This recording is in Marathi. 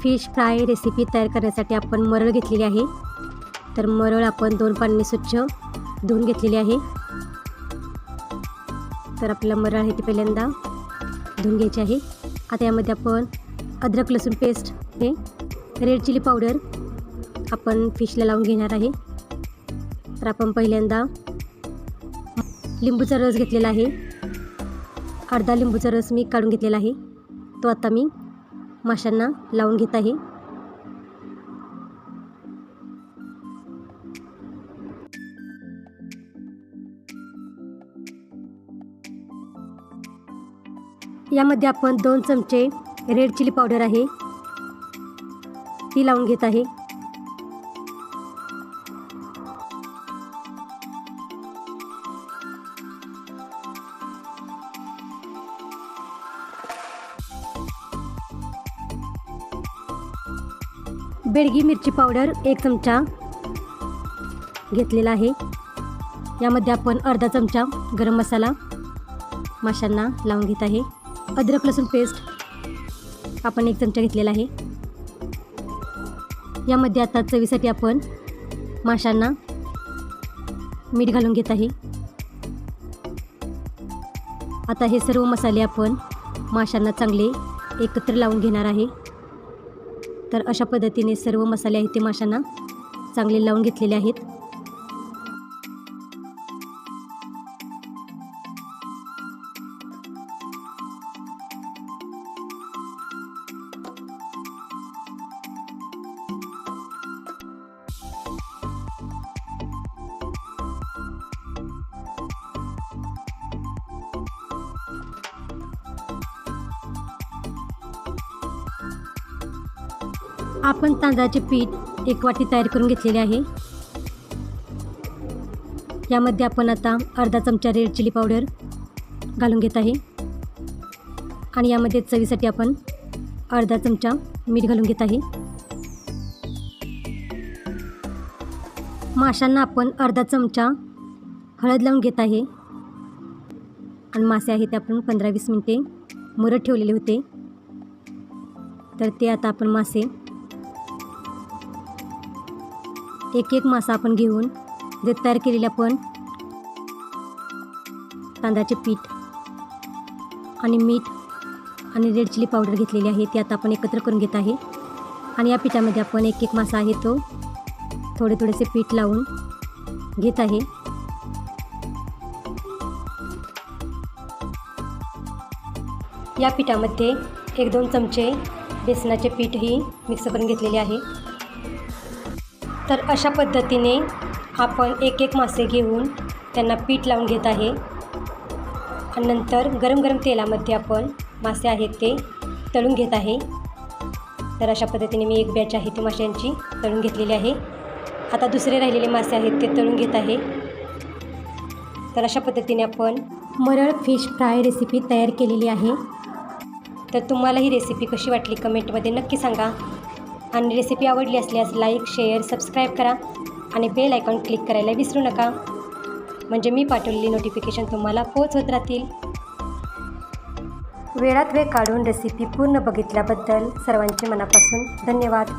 फिश फ्राय रेसिपी तयार करण्यासाठी आपण मरळ घेतलेली आहे। तर मरळ आपण 2 पाण्याने स्वच्छ धुवून घेतलेली आहे। तर आपल्याला मरळ आहे ती पहिल्यांदा धुवून घ्यायची आहे। आता यामध्ये आपण अद्रक लसूण पेस्ट, हे रेड चिली पावडर आपण फिशला लावून घेणार आहे। तर आपण पहिल्यांदा लिंबूचा रस घेतलेला आहे। अर्धा लिंबूचा रस मी काढून घेतलेला आहे, तो आता मी माशांना लावून घेत आहे। यामध्ये आपण 2 चमचे रेड चिली पावडर आहे ती लावून घेत आहे। बेडगी मिरची पावडर 1 चमचा घेतलेला आहे। यामध्ये आपण अर्धा चमचा गरम मसाला माशांना लावून घेत आहे। अद्रक लसूण पेस्ट आपण 1 चमचा घेतलेला आहे। यामध्ये आता चवीसाठी आपण माशांना मीठ घालून घेत आहे। आता हे सर्व मसाले आपण माशांना चांगले एकत्र लावून घेणार आहे। तर अशा पद्धतीने सर्व मसाले आहेत ते माशांना चांगले लावून घेतलेले आहेत। आपण तांदळाचे पीठ 1 वाटी तयार करून घेतलेले आहे। यामध्ये आपण आता अर्धा चमचा रेड चिली पावडर घालून घेत आहे आणि यामध्ये चवीसाठी आपण अर्धा चमचा मीठ घालून घेत आहे। माशांना आपण अर्धा चमचा हळद लावून घेत आहे आणि मासे आहेत ते आपण 15-20 मिनिटे मुरत ठेवलेले होते। तर ते आता आपण मासे एक मासा आपण घेऊन जे तयार केलेले आपण तांदळाचे पीठ आणि मीठ आणि रेड चिली पावडर घेतलेली आहे ती आता आपण एकत्र करून घेत आहे। आणि या पिठामध्ये आपण एक मासा आहे तो थोडेसे पीठ लावून घेत आहे। या पिठामध्ये 1-2 चमचे बेसनाचे पीठही मिक्स करून घेतलेले आहे। तर अशा पद्धतीने आपण एक मासे घेऊन त्यांना पीठ लावून घेत आहे आणि नंतर गरम तेलामध्ये आपण मासे आहेत ते तळून घेत आहे। तर अशा पद्धतीने मी एक बॅच आहे ती माशांची तळून घेतलेली आहे। आता दुसरे राहिलेले मासे आहेत ते तळून घेत आहे। तर अशा पद्धतीने आपण मरळ फिश फ्राय रेसिपी तयार केलेली आहे। तर तुम्हाला ही रेसिपी कशी वाटली कमेंटमध्ये नक्की सांगा आणि रेसिपी आवडली असल्यास लाईक, शेअर, सबस्क्राईब करा आणि बेल आयकॉन क्लिक करायला विसरू नका, म्हणजे मी पाठवलेली नोटिफिकेशन तुम्हाला पोहोचत राहतील। वेळात वेळ काढून रेसिपी पूर्ण बघितल्याबद्दल सर्वांचे मनापासून धन्यवाद।